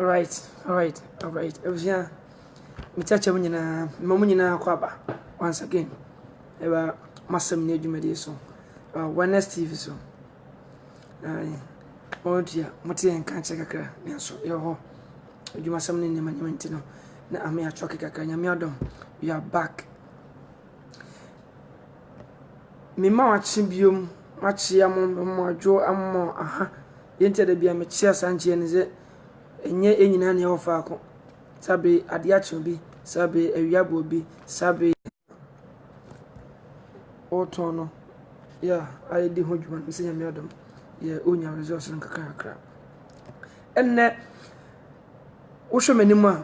All right. Evia mitacha munyina mamunyina kwaba once again. Eba masem ni adwumadi so. Wednesday TV so. Ontia mutie nka che kakra nenso ye ho. Adwumasem ni ne manyamenti no. Na ame achoke kakra nyame adom. We are back. Mima wachi biom wachi ammo adwo ammo aha. Yente da bia me chia sanche ne ze enye enyina ne ofa ako sabe ade ache bi sabe awiabo bi sabe otono ya ayi di hodwuma nsenya me adom ya onya resource nkakakra enne wo hwe manim a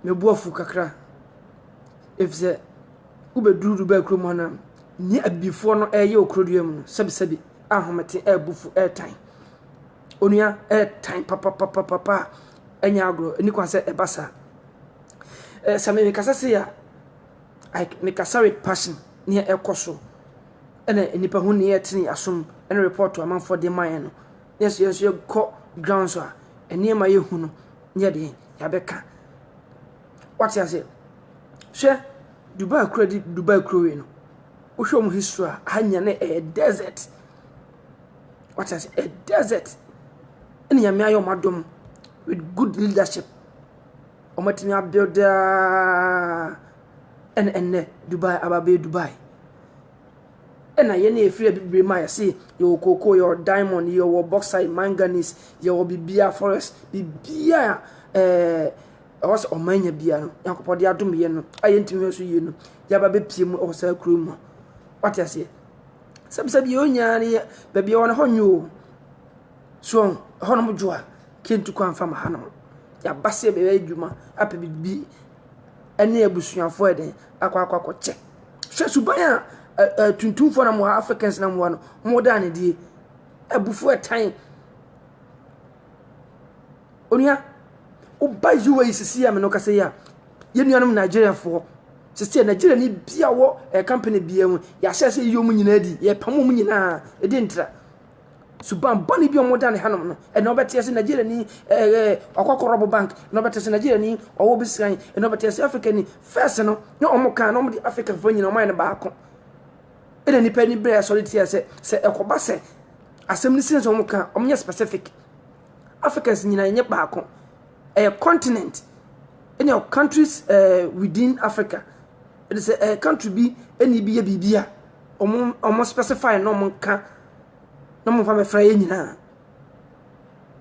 me buafu kakra efze ubeduru ba krom na ni abifo no eye okroduam no sabe ahomete ebufu airtime onuya time papa enya agro ni kwanse ebasa same me kasa se ya me kasa with passion ni ekoso ena enipa hu ni yetini asom ena report to amanfo de man no yes go ground so eni ma ye hu no nye de ya beka what you say she Dubai credit no wo hwe mu history hanya na a desert what you say a desert eni ya me ayo madom with good leadership omatimi build and Dubai ababe Dubai ena ye na efiri bibre ma ya see your cocoa your diamond your bauxite manganese your bibia forest bibia was omanya bia no yakopode adom ye no ayentimi so ye no ya babe piem o sa krom what you say sabi ye onya ne baby wona honyo so honom joa kentu kwa mfa mahanom ya base be adwuma ape bibi ene abusuafo eden akwa che hwe suban a tuntumfo na mo Africans na mo no mo da ne die abufu etan onia oba yuwa isisi ya me no kase ya yenuanom Nigeria fo sisi Nigeria ni bia wo company bia mu ya hyese yom nyina di ye pamom nyina edi ntra suban bani bi omoda ne hanom no eno bete ase Nigeria ni akwa bank no bete ase Nigeria ni owo bisran eno bete ase Africa ni first no no omoka no omde Africa fo nyina oman ne baako ene ni pani bre solidity ase se ekoba se asem ni sinso omoka omnya specific Africans nyina nye baako a continent any of countries within Africa it is a country bi eni bi bibia omo specify no omonka no mo fa me fra ye nyina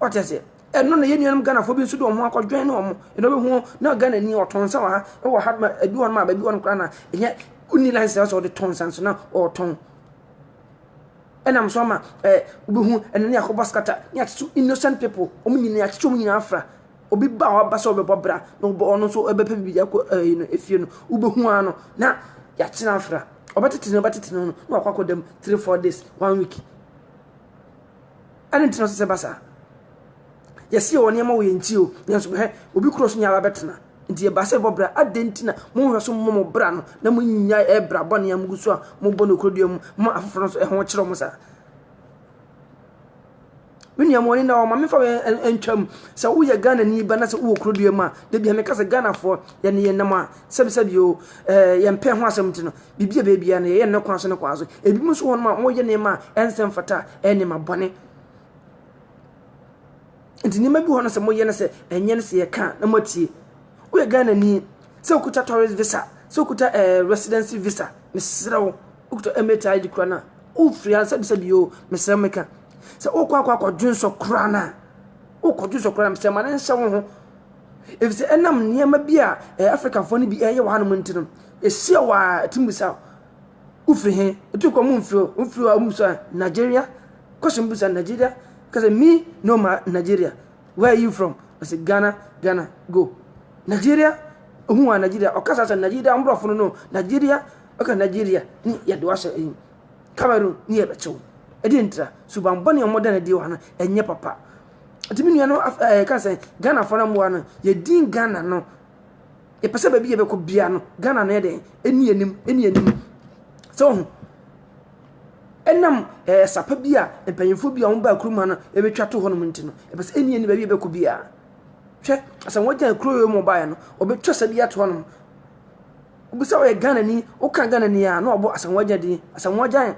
what you say no na ye nuanum Ghana fo bi nso do mo akwadwen no mo eno be hu na Ghana ni otonsa wa ha e wo ha abi won ma ba bi won kra na enye uni license so de tonsa so na oton enam so ma obi hu eno ne akoba skata ni atu innocent people omo nyina atu omo nyina afra obi ba wa ba so be bobra no bo ono so ebe pa bi ya ko efie no obi hu ano na ya kina afra obetete no no akwa kodam 3-4 days 1 week ani ntino se basa yesi woni ma wo yenti o nso he obi cross nya ba betena nti e basa bobra adentina mo hwe so mo bra no na mo nya e bra bone am gusu a mo bono krodua mo afoforo so e ho kire mo sa mini amoni na o ma me fa entwam se wo ye Ghana ni ba na se wo krodua ma de bia me kasa Ghana fo ye ne ye nam a sebi o ye mpe ho asem ti no bibia bebia na ye ne kwa so ebi mo so won ma mo ye ne ma ensem fata e ne ma bone nti ni mabi hono se mo ye ne se enye ne se ye ka na motie wo ye Ghana ni se okuta tourist visa se okuta residency visa mesrew okuta emeta ID kura na o free sebi o mesrew meka se okwa dwunso kura na okwadwunso kura me se ma ne nse wo ho if se enam niema bi a Africa fo ni bi eye wa hanom ntino esia wa timbusa ufri he etukwa mumfri amusa Nigeria question busa Nigeria because me no ma Nigeria where are you from I say Ghana go Nigeria who are Nigeria okasa say Nigeria ambrofo no Nigeria okay Nigeria ni ya do asa Cameroon ni e bechew edi ntra suban bone omoda na di wa no enye papa atimi nua no ka say Ghana for na mo no ye din Ghana no e pese ba bi ye be ko bia no Ghana na de eni anim so enam sapa bia empanyimfo bia won ba kuruma no e betwa to hono mntino e pese eni ba bi be ko bia hwe asanwajan kuro mu bae no obetwa sabi ato no obisa we Ghana ni o kan Ghana ni a no obo asanwajan di asanwajan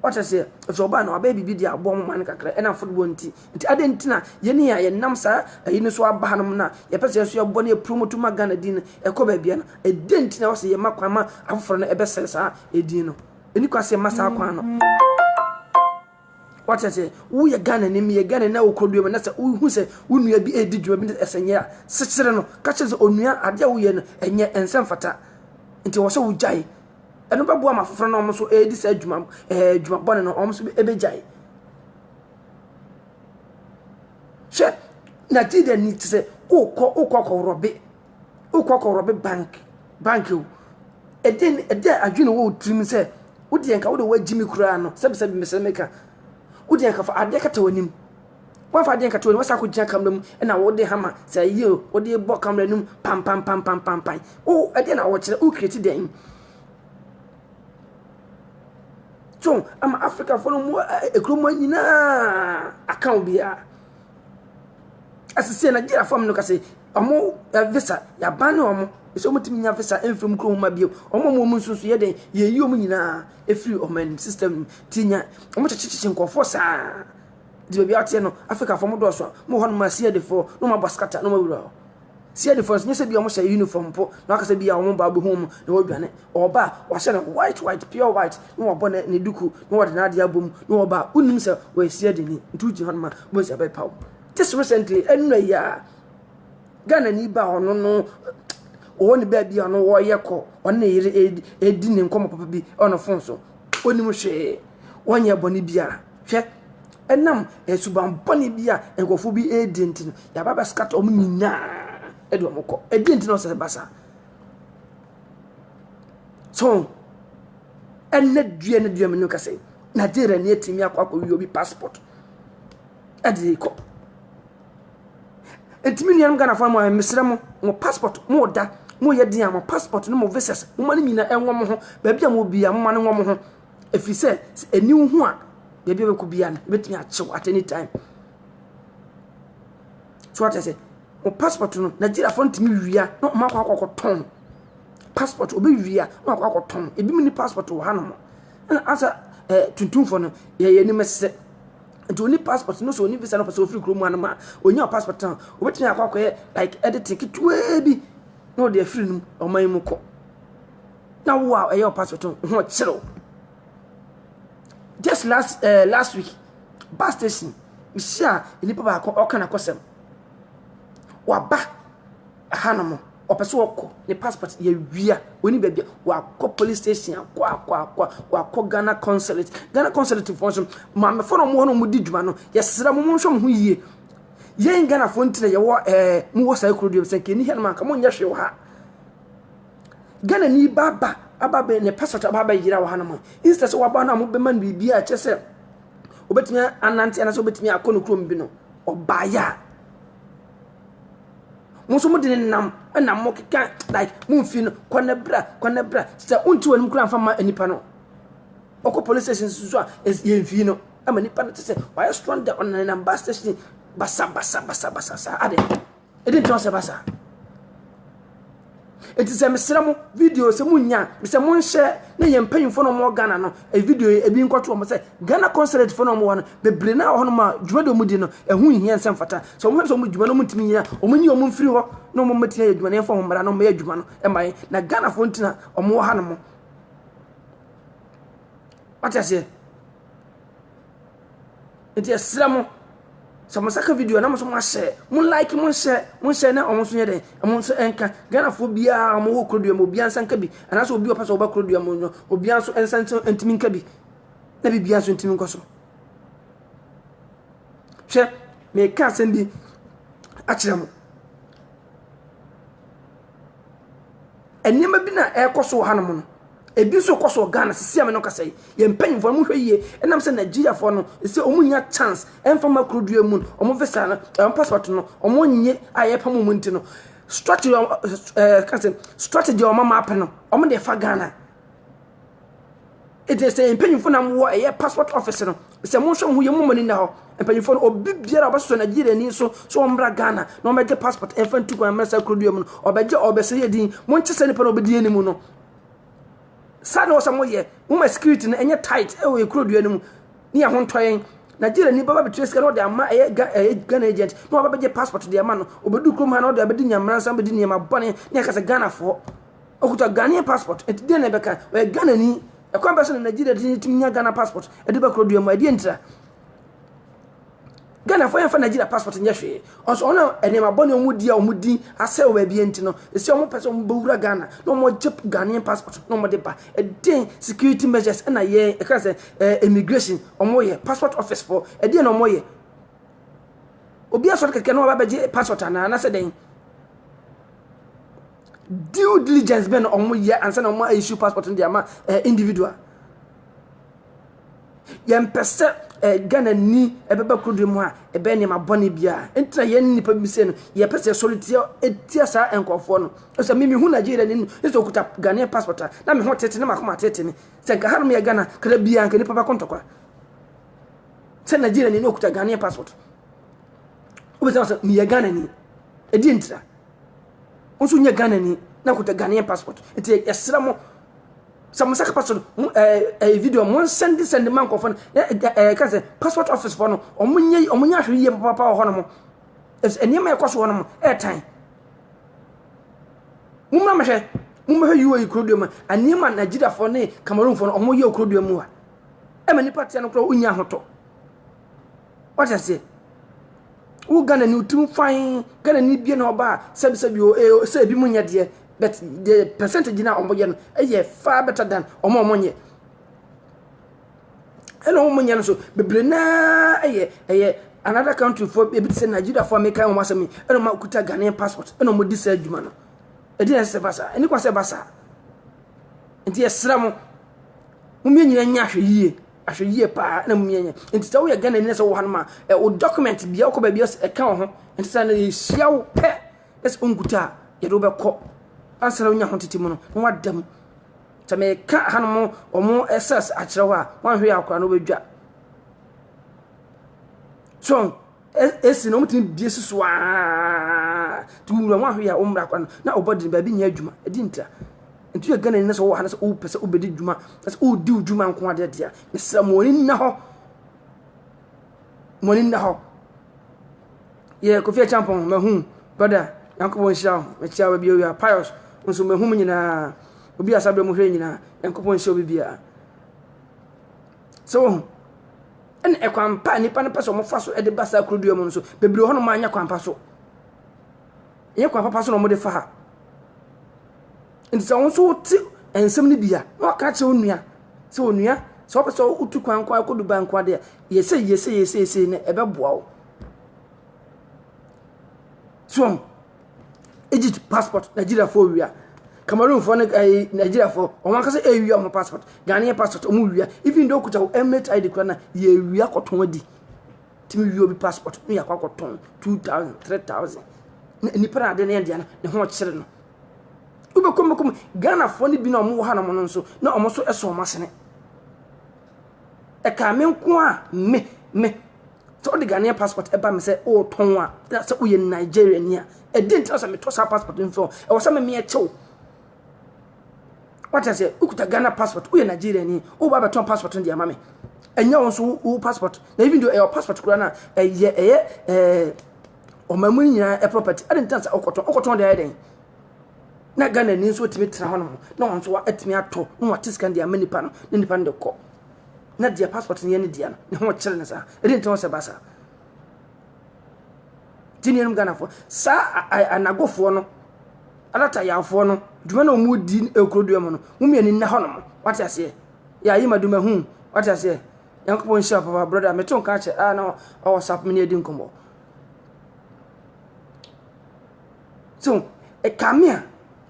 what I say if oba no aba bibi di abo mo man kakra e na football nti ade ntina ye ni ya ye nam sa ayi no so aba hanom na ye pese so ye bo na promote ma Ghana din e ko ba bia no e de ntina wo se ye makwa ma afoforo no e be sere sa e din no eni kwa se masa akwa no what I say wo ye Ghana ni me ye Ghana na wo koduo na se wo hu se wo nua bi e di dwuma bi esenye a sekere no ka che se onua ade wo ye no enye ensem fata nti wo se wo jai eno bebo am afoforo na omso edi sa adwuma adwuma bone no omso ebejai she na tide ni tse ukọ robe bank o ede adwene wo trim se wodi enka wo de wagimi kura no sebi mesemeka wodi enka fa ade kata wanim wa fa ade enka to wasa ko gya kamra mu na wo de hama say yo wo de bo kamra num pam o ade na wo kire o create den so ama Africa for no ekromo nyina account bia asese Nigeria fam no kase omo visa ya ban omo eso mutimi nya visa enfrem kro ma bio omo mo nsusu ye den ye yi omo nyina efri oman system tinya omo chichichi nkofo sa di bia ate no Africa fam do so mo hono ma sie de fo no ma baskata no ma wura see the first nyese bia omo sha uniform po na akase bia omo ba be home na odwane oba wa sha white pure white no obo na ne duku no wode na ade abom no oba unim se we see de ni ntuji honma mo sha be paw just recently enu ya Ghana ni ba ono no o ni ba bia no wo ye ko on na yire edi ne nkomo papa bi ono fon so onim hwe onye boni bia hwe enam esuban boni bia enkofo bi edi ntino ya baba scatter omo nyina edo moko edi ntino se basa so enne due me no kase Nigeria ni etimi akwa wi obi passport edi ko etimi ni am Ghana fa mo mesra mo passport mo da mo ye dia mo passport no mo visas mo mani nyina enwo mo ho ba bia mo bia mo mani nwo mo ho efise eni hu a bia bia be ko bia na betimi a chew at any time so what I say mo passport no Nigeria fo ntimi wia no ma kwa akoton passport obi wia no kwa akoton ebi mini passport wo hanom na asa tuntumfo no ye ni mese nti oni passport no so oni visa no paso ofri kromu anama onya passport tan obetimi akwa like editing kitwe bi no de afri num oman mu ko na wo your passport ho chiro just last week bus station misha ni papa ko okana kosem waba hanamo opeso okọ ni passport ye wia oni bebia wa ko police station kwa Ghana consulate function ma me fo no mo no di djuma no ye sira mo nhwo mo yie ye Ghana fo ntine ye wo mo wo sai krodie senke ni hel man ka mo nya hwe wo ha Ghana ni baba ababe ne passport ababa yira wo hanamo instead so waba na mo be man bibia chese obetimi anante ana so obetimi akono krom bi no obaya muso mo de nam na mo keka like mo mfi no kwanebra sɛ unti wani mkura mfa ma anipa no oko police station so a ye mfi no ama nipa no sɛ why strong the on an bus station basa ade edi nto sɛ basa eti sɛ mesra mo video sɛ munya sɛ mo nhye na ye mpanyimfo no mo Ghana no e video ebi nkoto mo sɛ Ghana consulate fo no mo wono bebre na ho no ma dwuma do mu di no ehu hia nsɛm fata so mo so mo dwuma no mo ntimi nya o mo nyi o mo mfiri ho no mo metia dwuma ne fo ho mara no mo ya dwuma no e mai na Ghana fo ntina o mo ha no mo atase eti esra mo so mo saka video na mo so mo share mo like mo share na o mo so nyede mo so enka Ghana fo bia mo wo krodua mo bia nsanka bi ana so obi opasa oba krodua mo no obi anso ensanso ntimi nka bi na bi bia so ntimi nkoso hwe me ka sem bi akire mo enima bi na ekoso hanom no ebi so koso Ghana sisi ame no kasai ye mpanyimfo mo hweye enam se Nigeria fo no se omunya chance emfa makrodua mu omo visa no passport no omo nye aye pam mu nti no strategy o mama apɛ no omo de fa Ghana it is a penny for them war a passport officer. Some motion who you woman in the hall, and penny for big Biara was Nigeria so umbra Ghana, no matter passport, and fan to go and mess Crudium or by Joe or Bessie, Manchester Obedi anymore. Sad or some way, woman security and your tight, oh, you could do near one trying. Nigeria ni baba betwes ka no de ama Ghana agent no baba je passport de ama no obedu krom ha no de abedi nyamran sam bedi nyama bone ne aka se Ghana fo okuta Ghanaian passport enti de na beka we Ghana ni e kwa person Nigeria de timi nya Ghana passport e de ba krodu am ade ntira Ghana fo fa Nigeria passport nya hwe also ona enema bone omudi a omudi ase o ba bi enti no ese omo person mo bawura Ghana no mo je Ghanaian passport no mo de ba e den security measures na ye e ka say immigration omo ye passport office for e den no mo ye obi aso keke no ba je passport na se den due diligence ben omo ye ansa na omo issue passport ndi ama individual yem pese Ghana ni ebeba krodu mu a ebe ne mabone bia entra ye nipa bi se no ye pese solitaire etia sa enkofo no so mimi hu Nigeria ni so kuta Ghanaian passport na me ho tete ne makoma tete ne se ka harum ye Ghana kra bia nka nipa ba kontokwa se Nigeria ni okuta Ghanaian passport obi se mi ye Ghana ni edi entra onso nya Ghana ni na kuta Ghanaian passport enti esra mo some saka passport video mon send man ko fon ka say passport office for no omunya hwe ye papa ho no mo enema e kwaso ho no mo time mumma mahwe mumma hwe UAE kroduam anema Nigeria for ne Cameroon for no omoye kroduam a e mani party no kro unya hoto what I say u Ghana ni utum fine Ghana ni bie na oba sabi o say bi munya de but the percentage na omoye no far better than omonye hello omonye no so bebre na another country for ebi say Nigeria for make am wasami eno ma kuta Ghanaian passport eno mo di sa adwuma no edi ese basa eni kwa se basa enti esra mo mumye nyina nya ahwe yie pa na mumye nya enti tawo ya Ghana ni se wo hanma o document bia ko ba bia e ka ho enti sa na hia wo pe es onkuta ye do be ko ansara unya hontiti mu no wadam tame ka hanu omo ss akire wa wan hwe akora no badwa so esi no mutini bie susu a tumura wan hwe ya umra akora na obodi ba bi nya adwuma edinta ntu ya Ghana ni so wo hana so pese obedi dwuma so o di dwuma nko ade dia mesra moni na ho ye Kofi Champon mahu brother yankobon shira me chia ba bi o ya pious nso mahum nyina obi asabe mo hwe nyina yankopon hye obi bia so en ekwampa nipa na paso mo faso e de basa kroduo mo nso bebre ho no ma anya kwampa so ye kwampa paso no mo de fa ha nso wonso ti ensem ni bia no ka che onua se onua so paso utu kwankwa kodu bankwa de yese ne ebe boa wo so Egypt passport Nigeria for wia Cameroon for Nigeria for o man ka say wia mo passport Ghanaian passport o mu wia even though kuta Emirate ID kwana ye wia koton adi timi wia obi passport no yakwa koton 2000 3000 ni para de ne dia ne ho kire no ube kom Ghana for ni bi na mo ha na mo no so na o mo so eso masene e ka me nko a me so the Ghanaian passport eba me say o ton a say o ye Nigeria ni a e didn't tell me toss passport info e was me e chew what I say ukuta Ghana passport o ye Nigeria ni o ba beton passport ndi ama me enya won so o passport na even though your passport kura na o mamuni nyina e property I didn't tell say okoton dey den na Ghana ni so timi tra ho no na won so wa atimi ato no wa tiskan ndi ama nipa no na nipa no ko na dia passport ni ne dia no ne ho kire ne sa e didn't tell say basa Jinium Ghana for sa anagofo no alata yafo no dwuma na mu di ekroduam no mumie ni na hono what I say ya yi maduma hu what I say yankopon sha papa brother meton ka che na o WhatsApp me ne di nkomo so e kamia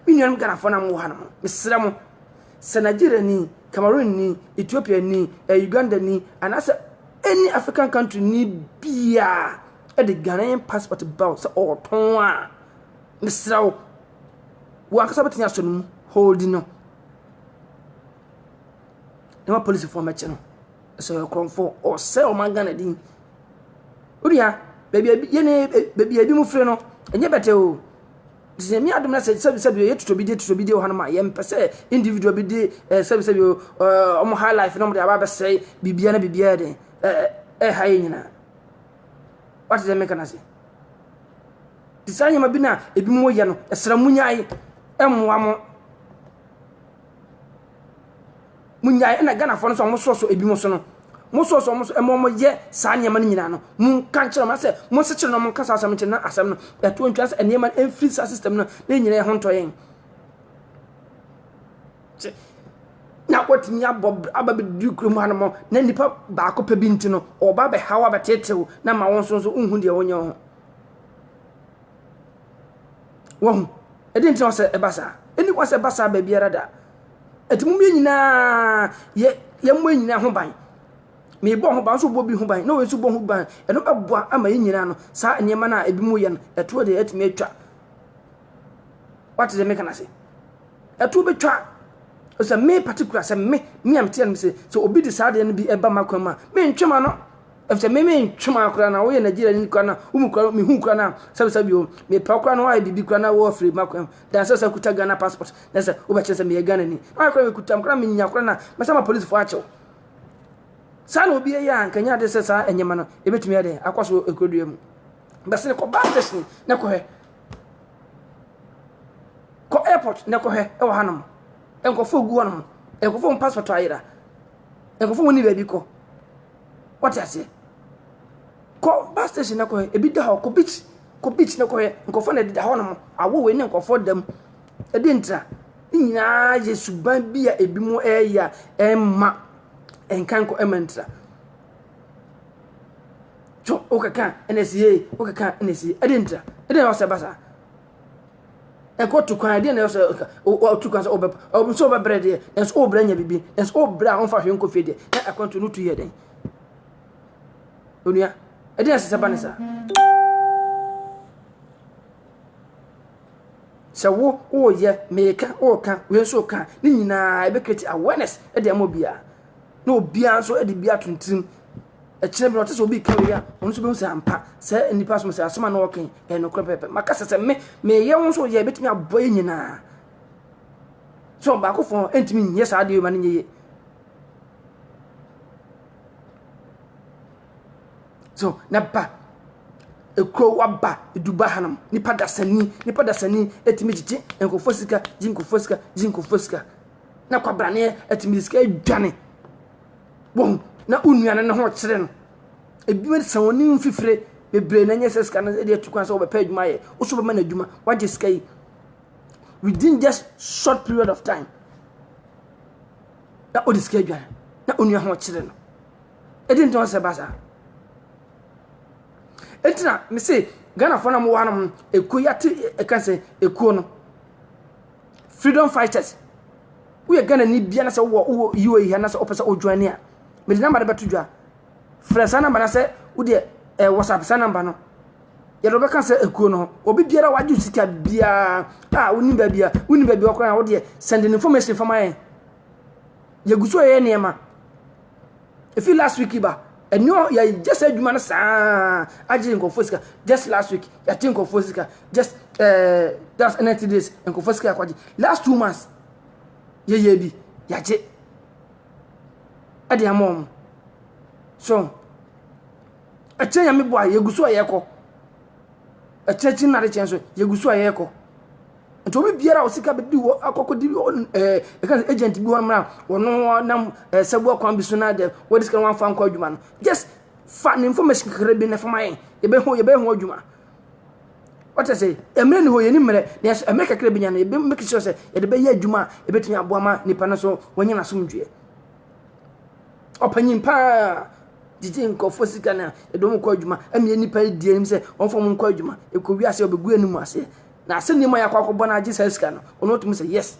Jinium Ghana for na mu ha no mesra mo se Nigeria ni Cameroon ni Ethiopia ni Uganda ni and as any African country ni bia the Ghanaian passport bow so or ton Mr. Wakasabatinya so holding no ma police for match no so konfo o se o mangana din uria baby baby abi mu frɛ no enye bete o se mi adom na se ye tutobi de ho na ma ye mpese individual bi de se o mo high life no mo de aba be sei bibia na bibia de haye nyina what is the mechanism tisanya ma bi na ebi mu ye no esra munyai emwa mo munyai na Ghana fo no so mo so ebi mu so no mo so mo ye sa nyama no nyina no mun kan kire ma se mo se kire no mun kasa asam kire na asam no eto ntwa se nyama free system no na nyina ho nto yen na kwatimi ababe du krum ha no mo na nipa ba akopa bi nti no oba be hawa betetew na ma won so unhu de wonye ho wo edi nti no se ebasa eni kwa se basa ba biara da etimu mi nyina ye mo nyina ho ban me bo ho ban so bo bi ho ban na we so bo ho ban eno beboa ama ye nyina no sa nyema na ebi mu ye no eto de etime atwa what is the mechanism eto betwa so me particular say me am tell me say so obi de sa de no bi eba makwama me ntwema no efse me ntwema akura na wo ye Nigeria ni kwa na umukura me hu kwa na sabi o me pa kwa na wa bibi kwa na wo free makwam dan sa kuta Ghana passport na say wo ba chese me ye Ghana ni akura me kuta mkura me nya kwa na masama police fo acho sa na obi ye ankanya de sa enyema no ebetumi ade akwaso ekodua mu bese ko ba station na ko he ko airport na ko he e wo hanam enkofo gu wono enkofo passport ayira enkofo woni ba bi ko what I say ko bus station na ko ebi da ho ko beach na ko enkofo na da ho no awo we ne enkofo dam e di ntra nyina ye suban bia ebi mu eya emma enkan ko emantra jo okaka NSA okaka NSA e di ntra e di ho se basa e ko to kwan de na so o to kwan so o so ba brede e so o branya bibi e so o bra on fa hwe nko fie de na akwanto no to ye den onia e de asesa banisa so wo ye meka o ka we so ka ni nyina e be create awareness e de amobia na obia so e de bia tuntim e kire bi no tese obi ka we ya onu so be se ampa se nipa so se asoma na woken e no kropepe makasa se me ye won so ye betimi aboye nyina so ba ko fon entimi nye sa de ma ne nye so na ba ekro waba eduba hanam nipa dasani etimi gigi enkofo sika jinkofo sika na kwabrane etimi sika adwane bon na unuane ne ho kire no ebi me sawoni mfifire bebre na nyese sika na de tukwan so be pa adwuma ye wo so be ma na adwuma waje sika yi within just short period of time na odisika adwane na unuane ho kire no edin to se basa etina me say Ghana for na mo wanam ekuyate ekanse ekuo no freedom fighters we Ghana ni bia na se wo UAE na se opesa odwane a me de number beto dwa fresa number na se wo de WhatsApp sa number no ye do be kan se ekuo no obi biara waju sika bia woni ba bia okran wo de send information from my ye guso ye niema if last week ba and no ya just said you man sa aje nko fosika just last week ya think of fosika just that's 90 days nko fosika kwaji last 2 months ye bi ya je ade amom so achenya me boa ye guso ye ko achechi na re chenso ye guso ye ko nto bi biara osika be di akokodi e kan agent bi won mra wono nam sabu akwan bi so na de what is can one fan kwa adwuma no just fan information kere bi na fama ye be ho adwuma what I say emre ni ho ye ni mre na emre kekere bi nya na be make sure say ye de be ye adwuma e betumi aboa ma nipa na so wonye na somdwe opanyin pa dije nkofo sika na e do mo kwa adwuma ame nipa die nim say on fo mo kwa adwuma e ko wi ase obegu animu ase na aseni ma yakwa kwabo na agi sesika no ono tumi say yes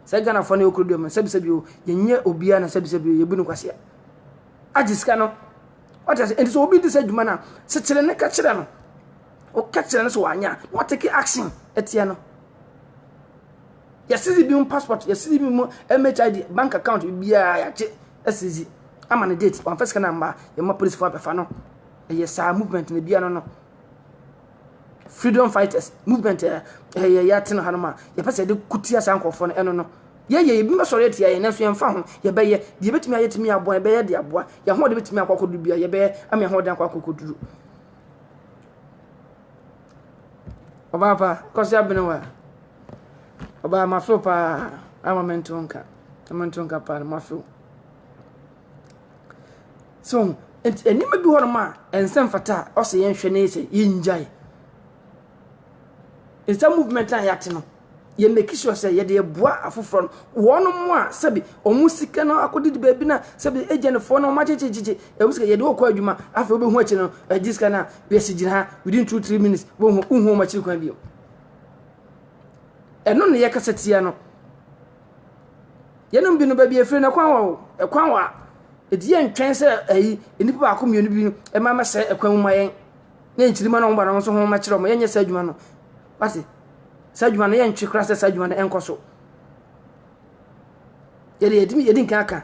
say Ghana for na okrodo me sebi o yenye obia na sebi ye bunu kwase agi sika no what is and so obi dis adwuma na se kire ne ka kire no o ka kire no so wanya what take action etia no yesi bi passport yesi bi mo MHID bank account bia ya che asizi ama ne date on first kana mba ye ma police for abefa no ye sa movement ne bia no freedom fighters movement ya tena hanoma ye pese de kutia sankofo no eno no ye bi mesore etia ye na so ye mfa ho ye be ye de betimi ayetimi abo ye be ye de abo ye ho de betimi akwakodu bia ye be ame ho de akwakodu Obapa kosi abenowa Oba mafo pa ama mentonka pa mafo so enima bi horoma ensem fata o se yenhwe ne se yinjai esa movement a yate no ye make sure say ye de boa afoforo wono mo a sabi omusika no akodidi ba bi na sabi agent fo no ma checheche e musika ye de okọ adwuma afa obehu achi no agiska na be sigina ha within 2-3 minutes wo hu ma chi kwan bi eno ne ye kasetia no ye no bi no ba bi efre na kwan wa edi ye ntwen se ayi enipa ba ko mienu bi e ma ma se ekwan mu mayen na nchirima no ngba no so ho ma kire mo ye nya sa adwuma no wase sajuma na yentwe krasa sajuma na enkoso yedi nka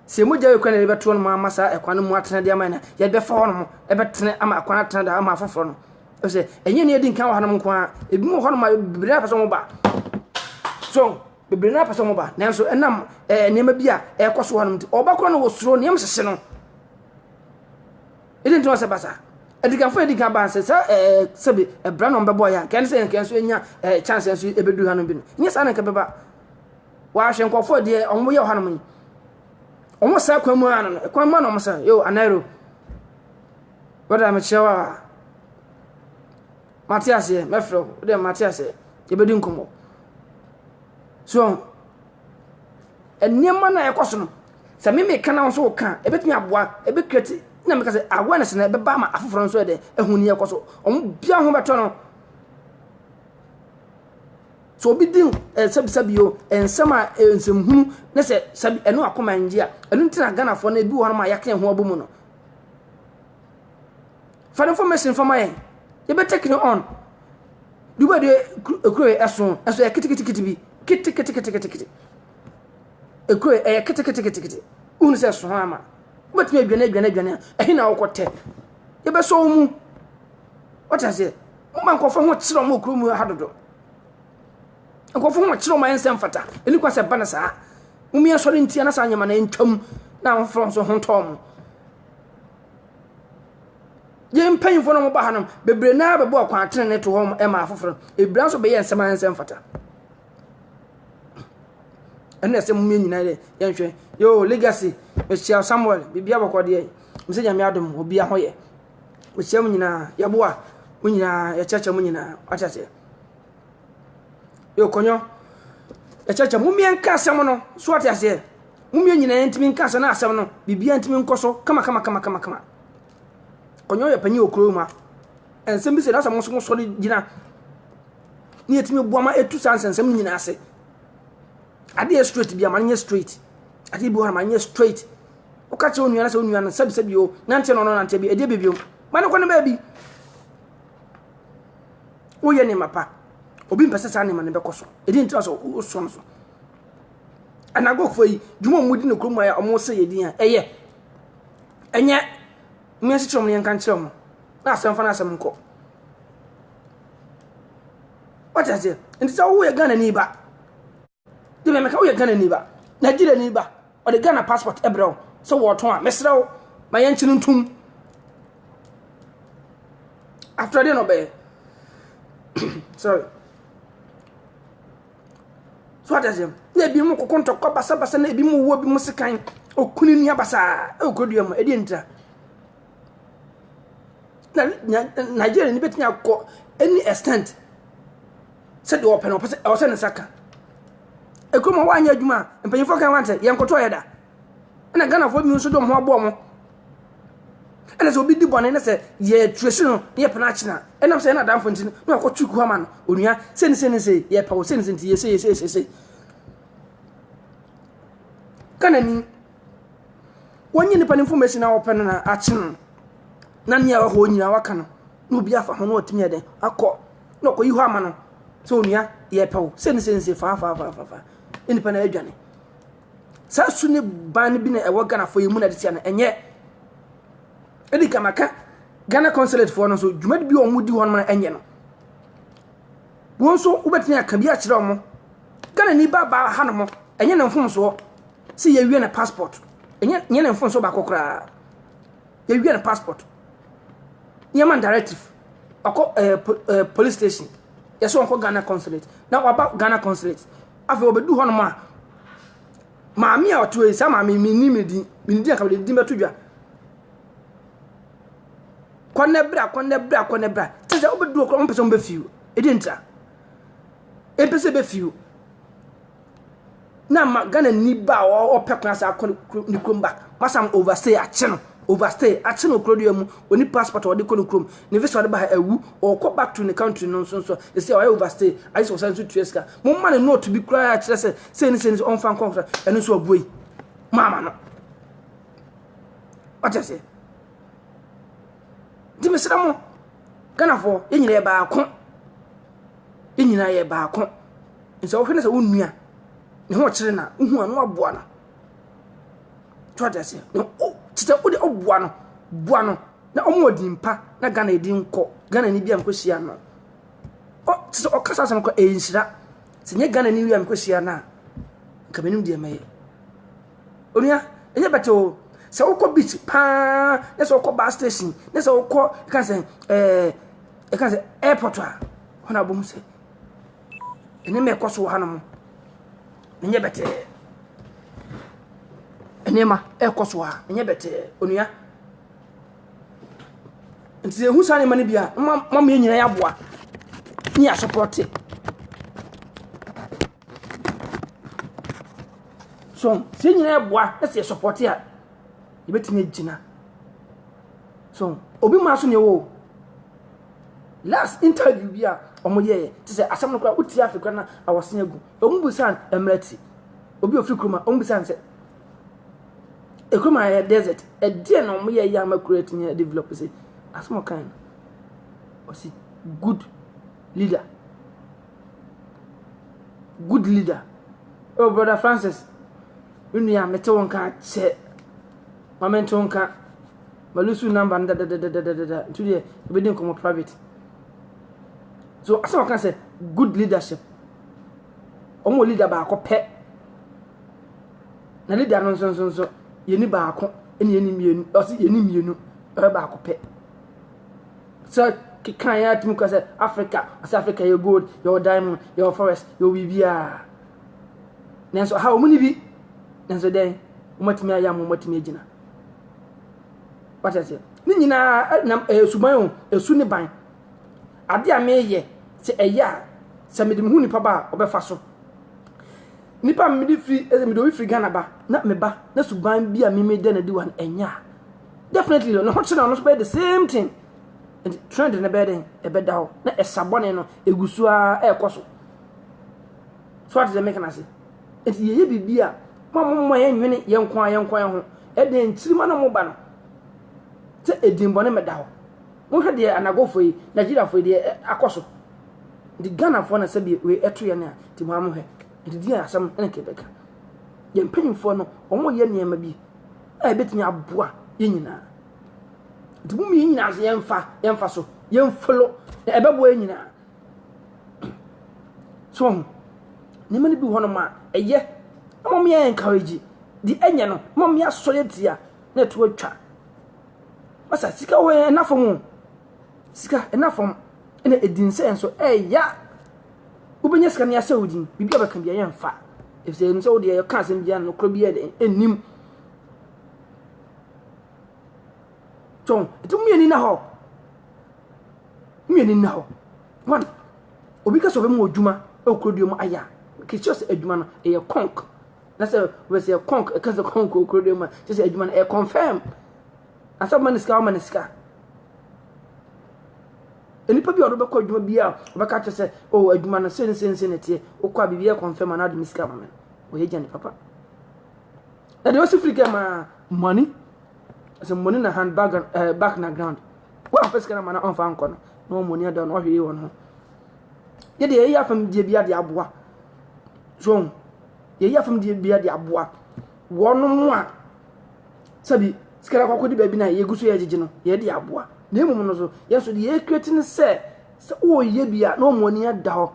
se moja we kwana beto no masa ekwan mu atena de amana ye be fa hono e betene ama akwan atena da ama afoforo no o se enye ne yedi nka wa hanom kwa ebi mu hono ma bibire apaso mo ba so bibire na apaso mo ba nanso enam nema bia ekoso hono nti obakro no wo suro ne yemsese no edin to se basa edikan ba se sabi brand on bebo ya kan se kan so nya chance so ebedu hanom bi no nya sa na ka beba wa hwe nkofo de omo ye hanom omo sa kwamu an kwanma no msa yo anairo wada me chewa Matias ye mefro de Matias ebedu nkomo so enema na ekoso no se me kana so ka ebetumi aboa ebekreti na me ka say awareness na be ba ma afoforo nso de ehuni ekoso omo bia ho beto no so obi din sabi yo ensama ensemhunu na se sabi eno akoma ngia enu ntina Ghana fo na bi wo ma yakene ho abomu no for information for my you be taking on du ba de ekro eso kitikiti bi kiti ekro kiti unu se so ama but me adwane ehi na wokote ye be so mu what I say mo man kofo ho kire mo kro mu hadodo kofo ho kire mo ensem fata eni kwa se bana saa mumia sori ntia na sa nyama na ntwam na mfro so ho tom ye mpanyfo no mo ba hanom bebre na bebo akwa atene ne to ho e ma afoforo ebran so be ye ensem fata ene se mumia nyina de ye nhwe yo legacy Mr. Samuel bibia bokode mse nyame adom obi ahoye mse nyina yaboa munyina ya chacha munyina atase yo konyo ya chacha mumia nka asem no so atase mumia nyina ntimi nka asem na asem no bibia ntimi nkoso kama konyo ya panyi okro ma ensem bi se na asem so so gina ni etimi boama etu sansensem nyina ase ade straight bia manye straight ade bi ho manye straight o ka che onuana se onuana sabi o nante no nante bi ade bebio mane ko ne ba bi o ye ne mapa obi mpese sa ne mane be koso ade nti so o so no so anago fo yi dwuma mudi ne kromu ya omo se ye din a eye enye me se chom ne kan chom na asem fa na asem nko what is it nti sa wo ye Ghana ni ba de me ka wo ye Ghana ni ba Nigeria ni ba o de Ghana passport ebro so wo ton a mesrew ma yanchi ntum after the no be sorry so what is it na bi mu kokonto kwa basa na bi mu wo bi mu sekan okuni ni abasa e okodua mu edi ntra na Nigeria ni betinya ko any extent said open o se ne saka ekoma wa anya adwuma mpanyifo kan wante yenkoto yeda na Ghana fo mi nso dom ho abo mo ena so obi di bone na se ye tresi no ye pena china enam se na damfo ntin na akotuku ha ma no onua se ye pa wo se nti ye se kana ni wonye ni pan information na open na achi na nia wa ho nyina waka no na obi afa ho no otimi eden akọ na okoyi ho ama no so onua ye pa wo se fa eni pan adwane sa suni ban bi na ewo Ghana fo yemu na de tia na enye edi kamaka Ghana consulate for no so dwumadi bi omudi hon ma enye no won so ubetini aka bi a kire omo Ghana ni ba ha no mo enye na mfom so si ye wie na passport enye na mfom so ba kokora ye wie na passport ye man directive ako police station yes on ko Ghana consulate now about Ghana consulate afa obedu hon ma maami a oto e sa maami mi ni aka di meto dwa konebra tese obedu ko mpese mbe fiu edinta epese be fiu na ma Ghana ni ba o pekuna sa ko ni kromba masam overstay ache no krodo mu oni passport o de ko no krom ni visa de ba awu o ko back to the country no so they say o overstay I so sense to eska mo ma no to be cry ache say ni on fan contract eno so obuyi mama no what you say di mesra mo Ghana for enyina ye ba ko enyina ye ba ko nso wo hwene se wonnua ne ho kire na hu anu aboa na what you say no tite ode oboa no boa no na omodi mpa na Ghana edi nko Ghana ni bia mkosia no o tite okasa sam ko enhira se nye Ghana ni bia mkosia na kamenum de meye onia enye beto se wokọ beach pa na se wokọ bus station na se wokọ kan se airport a hona bom se ene me koso hanom enye bete enema ekoso ha enye bete onua nti ehu sane mane bia mam ye nyina ya boa ni ya support so se nyina ya boa na se support ya ibetime gina so obi ma so ne wo last interview bia omoye ti se asam no kwa uti Africa na awosen agu ombusan emrati obi ofri kroma ombusan se ekroma ya desert e die na omoye ya makurate ni develop se asmo kind osi good leader oh brother Francis unu ya mete won ka che momentum ka malusu number da today we didn't come private so asama kan say good leadership omo leader ba akopɛ na leader no so yeni ba akɔ ene yeni mienu osi yeni mienu ba akopɛ so kan ya tim ko say Africa you gold your diamond your forest your bibia nenso ha omuni bi nenso den umatimi aya mo umatimi agina what I say ni nyina na suban esu ni ban ade a meye se eya se me de hu nipa ba obefa so nipa me de free me do free Ghana ba na me ba na suban bia me de na di wan enya definitely no hot na no so be the same thing and trend na be den e be dawo na esabone no egusu a ekoso so what they make na say enti ye bibia mammo ye nwene ye nkwa ho e de ntirima na mo ba no te edinbone medawo mo hwe de anagofo yi Nigeria fo de akoso di Ghana fo na sabi we eto ye na ti mo amhwe di di asam ene kebeka ye mpanyimfo no omo ye niema bi e betimi aboa ye nyina di mu ye nyina ze ye mfa so ye mfolo e bebo ye nyina so ni mani bi hono ma eye mo me encourage di enye no mo me aso ye tia na to atwa masa sika wo enafom sika enafom ene edinse enso ya ubenya sika ne asa udin bibia baka bia ye mfa efse enso wo de ye ka asem bia no kro bia enim ton etum yeni na ho one obi ka so be mo odwuma e kro dio mo aya kichos edwuma no e konk na se we se konk e ka se konk kro dio mo se edwuma no e confirm asa maniska enipa bi odo be ko adwuma bia obeka che se o adwuma no sen netie o kwa bibia confirm na adwuma miska mama o ye jani papa na de osifrika ma money as money na handbag back na ground wa first kana mana on fa anko no money da no hwe yi won ho ye de ye afam die bia de aboa so ye ye afam die bia de aboa wono mu a sabi skara kwakodi ba bi na ye guso ye gege no ye de aboa na emum no so ye so de ye create ne se o ye bia na omoni ada ho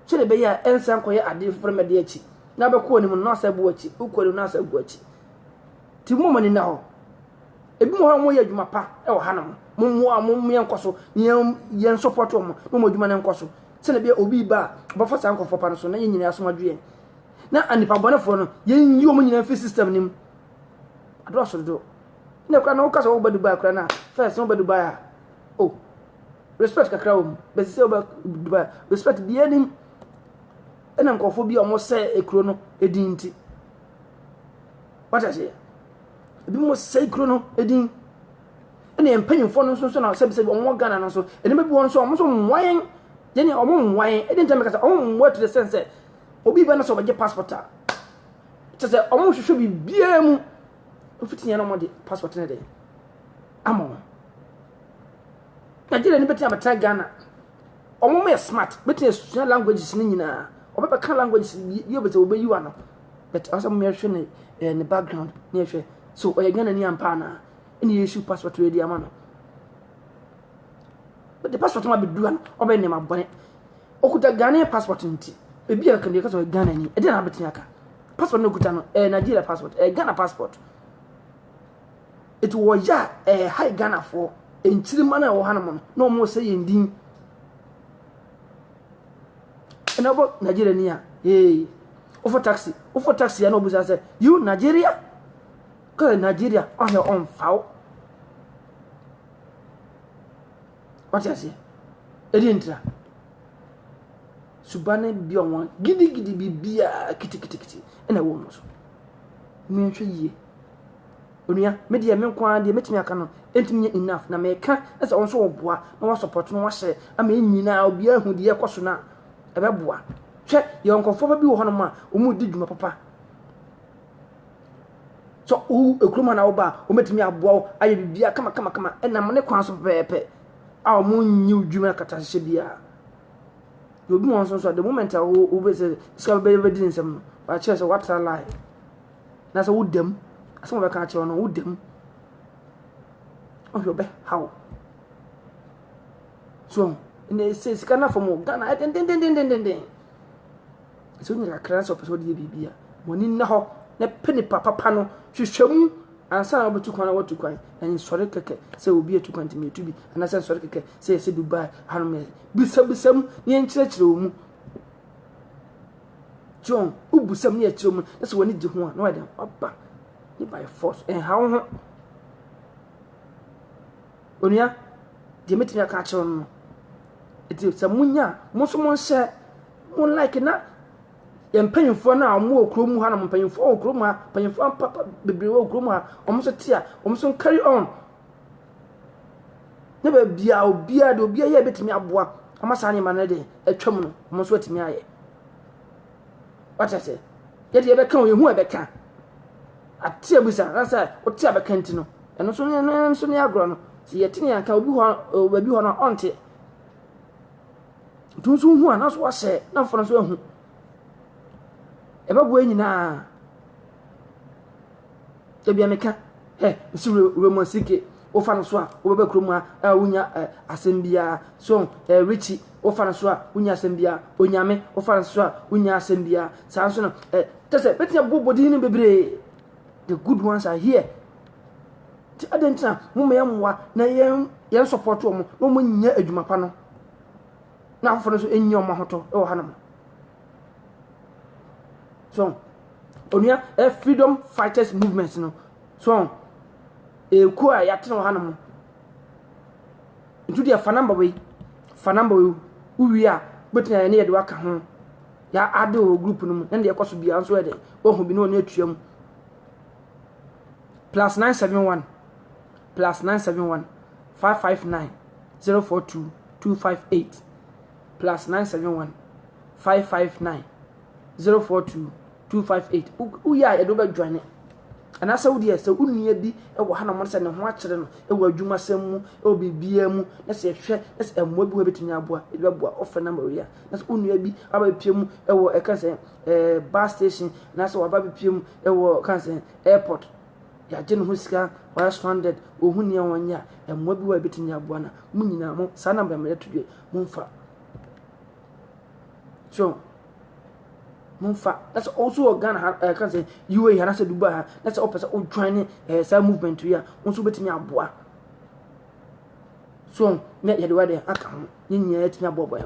chire be ya ensan koye ade frema de achi na be ko ni mu no asabu achi ukori no asabu achi ti mu mani na ho ebi mo ha mo ye adwuma pa e wo hanam mo ye nkoso ye support mo mo adwuma ne nkoso se na be obi ba ba fa san kofo pa no so na ye nyina aso adwe na anipa bonefo no ye nyi omo nyina fi system nim ado so do na kwa na wo kasa wo ba Dubai kwa na first wo ba Dubai oh respect kakra wo be se wo ba Dubai respect bi anim ena nkofo bi omo se ekro no edinti what I say ebi mo se ekro no edin ena empanyimfo no so na se omo Ghana no so ene be bi won so omo so nwan ye ne omo nwan edin time kasa omo nwa to the sense obi ba na so ba ge passport a tse omo hwehwe bi bia mu ofitinya no mo de passport ne de amo Nigeria ni beti abata Ghana omo me smart beti esunya languages ni nyina obeba kan languages ye beti obeyi wa no but also me hwe ne background ne hwe so oye Ghana ni ampa na eni issue passport we di ama no but the passport ma be duan obe ne ma bone okuta Ghana passport nti ebi aka ndi ka so Ghana ni e de na beti aka passport no okuta no Nigeria passport Ghana passport it was ya high Ghana for enchiri mana wo hanam no mo say yendin enabo Nigeria ni a offer taxi ya no busa say you Nigeria cause Nigeria on your own foul what you say edintra subane bi on gidi bibia kiti ena wo no so me hwe yie onuya media me kwa de metimi aka no entimi enough na me ka ese won so oboa na wa support no wa hye ama enyina obi ahu de yekoso na ebeboa hwe ye onkofo ba bi wo hono ma omu di dwuma papa so ekruma na wo ba o metimi aboa aye bibia kama ena me ne kwa so pepe a omu nyi dwuma kata hye bia obi mo so the moment wo be se ska be di nsem ba che se what lie na so wo dem asem be ka che no wo dem o be how so ne se sika na fomo Ghana den so ni kakra so person de bibia moni na ho na peni papa no hwehwam ansa na obetu kwan na watu kwan na sore keke se obi etu kwan timi etu bi ana se sore keke se Dubai hanu me bisam ni enkyerechire wo mu John ubusam ni ekyire mu na se woni di ho a na wada papa ni by force en ha ho onia de metimi aka akye no eti samunya muso monse mon like na yempanyimfo na amu okrom ha na mpanyimfo okrom ha panyimfo papa bebre okrom ha omuso tia omuso carry on ne ba bia obia de obia ye betimi aboa amasa anya ma na de atwam no omuso atimi aye what I say ye de be kan ye hu e be kan atia busa na say otia be kan ti no eno so ne agro no ti ye tini anka obi ho ba bi ho no onte tunsu hu ana so wa se na fo no so hu ebabu enyina ebia meka nsu remonsike ofa no so a obeba kromu a wunya asembia so Richie ofa no so a wunya asembia onyame ofa no so a wunya asembia sa so no tese betia bobodi ni bebre the good ones are here ti adentina mo me yamwa na yen support wo mo nya adwuma pa no na afo no so enyi o mahoto e wo hanam so onia freedom fighters movement no so ku a yatena hanam ntu dia fanamba we uwi a betina ne ye de waka ho ya ade o group no mu na de ekoso bia nso ede wo hu bi no na atuam +971 559 042 258 +971 559 042 258 uya edo be join ana sa wodi ese unua bi e wo ha na mo se ne ho akere no e wo adwuma sam mu e wo bibia mu na se hwe na se emmo bi wo betumi aboa e be boa ofa na maria na se unua bi aba pie mu e wo e kan se bus station na se wo aba pie mu e wo kan se airport ya je no sika wa stranded ohun ne wonya emmo bi wo betumi aboa na mu nyina mo sa na ba me tudwe mu mfa so Munfa, that's also a Ghana, I can say, you have to Dubai, that's opposite old training, some movement to ya, also betting your boy. So, met your wedding, I come, in yet my boy.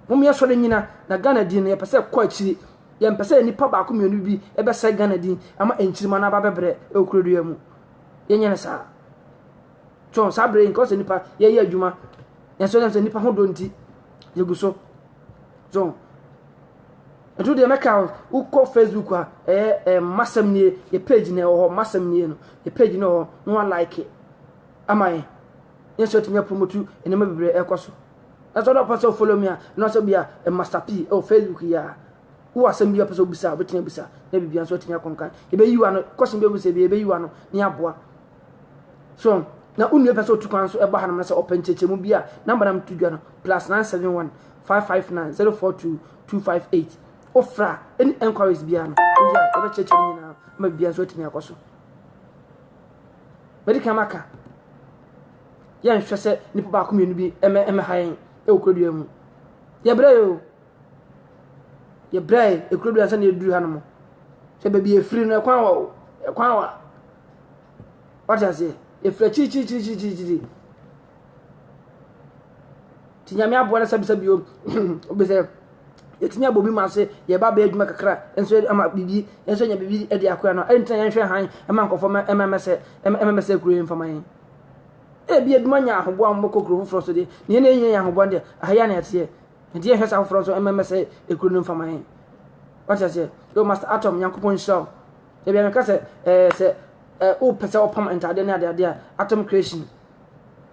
Mummy, I saw the Nina, the Ghana dinner, per quite cheap. Yan per se any papa community, ever say Ghana din, I'm in Chimana Babre, O Crodium. Yan, sir. John Sabre, and cause any pa, yeah, Juma, and so that's a nipper hold on. You go so. John. Etu de meka u ko Facebook a masam nie ye page ne ho masam nie no ye page no no like amai yeso timi promote enema bebre ekoso na so do person follow me na so bia master P o Facebook ya u asem bia person bisa betia bisa na bibia so timi akonkan ye be yiwa no question be bisa be yiwa no ni aboa so na unu person tu kan so e ba hanam na se open cheche mu bia number nam tudwa no +971 559 042 258 ofra any enquiries biano oya ebe cheche nyina ma bia so timi akoso medical maka ya nhwe se ni papa akomienu bi eme hayen e okrodua mu ye brayo ye bray e okrodua se na eduru hanom se be bi efiri no ekwan wa what you say e fra chi tinyame abo na sabi o obese yetimi abobi ma se ye ba ba adwuma kakra enso ama bibi enso nya bibi e dia akwa no enta yen hwe han ema nkofo mmese kuro mfama yen e bi adwuma nya ahobo am kokoro foforo so de ne ne yen ahobo de ahaya na ete enti yen hwe sa foforo so mmese ekuro mfama yen what you say do master atom yankopon show e bi ameka se o pese opam entade na ade atom creation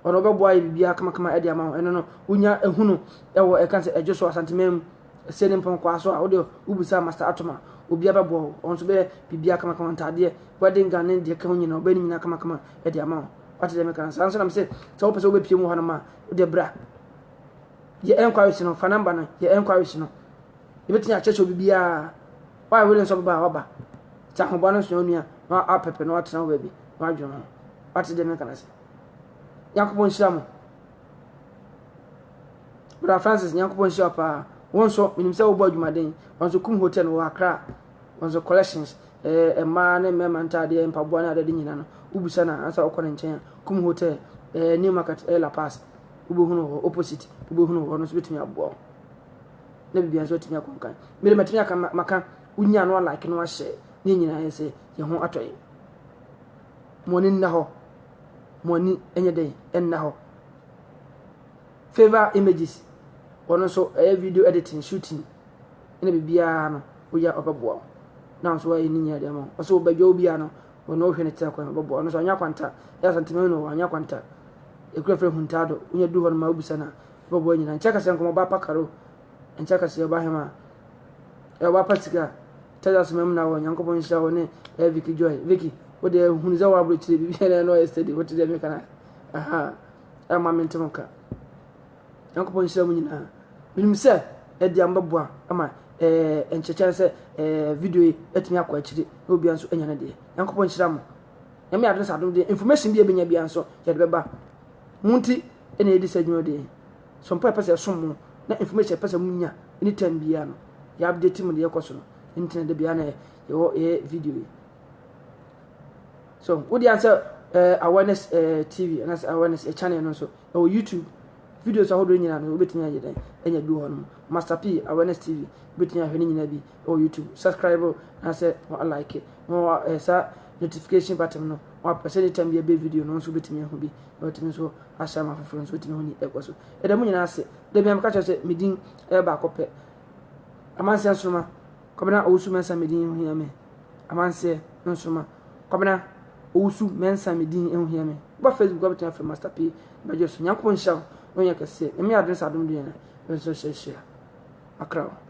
ono be boy bibia kama ade ama eno no unya ehunu e wo e kan se ejoso asantemem sending pon kwaso a wode ubusa master atoma obi abebo onso be bibia kama ntade wedding ganen de ka hunyina obani nyina kama e de ama wate de meka san so na me se so pese obe pie mu hana ma de bra ye enquiries no fa number no ye enquiries no e betinya checho bibia why we so ba oba ta hobo no so nua na apepe no atena we bi na adwo no wate de meka na se yakobon shiramu bra Francis yakobon shapa wonso minimse wo badwuma den wonso kum hotel wo Accra wonso collections ma ne mema ntade mpaboa na adade nyina no ubusa na ansa okore nchen kum hotel New Market La Paz ubohunu opposite ubohunu wono so betumi aboa na bibia so tumi akonkan mere metumi aka maka unya no like no ahye ni nyina yese ye ho atoye moni na ho moni enye den enna ho favor images wono so video editing shooting ina bibia no oya obabo na so ayi ni nya de mo so badwo bia no wono hwe ne tira kwa obabo no so anya kwanta ya santime no anya kwanta ekura fre huntado unya du hono ma obisa na obabo nyina nchaka se nkomo ba pakaro nchaka se ba hema e ba patika tada so mem na wo nyankobo nsha wo ne Vicky Joy Vicky wo de huniza wa bro chire bibia na no yesterday wo tide me kana aha ama mentemoka nyankobo nsha mu nyina minim se e dia mbabua ama enchechen se video etimi akwa chire obi anso enya na de nyankobo nshira mo nyame address adom de information bi ebenya bia anso ye de beba munti ene edi sadwuma de some purpose som na information pese munya anytime bia no ya update mu de yekoso no internet de bia na ye video so wo di answer awareness TV and as awareness channel no so o YouTube videos ahodo nyina no obetimi agye enya du hono Master P awareness TV betimi ahwe nyina bi o YouTube subscribe na say like no sa notification button no wa person time be video no so betimi ahu bi betimi so asha ma foforo so betimi honi ekwaso e da mu nyina ase da bi am ka che medin e ba kope amanse nsoma kobena owusu mensa medin hu yame amanse nsoma kobena owusu mensa medin hu yame ba Facebook go betimi afre Master P ba je so nyankopon hia no nya kase emi address adom de na so share Accra.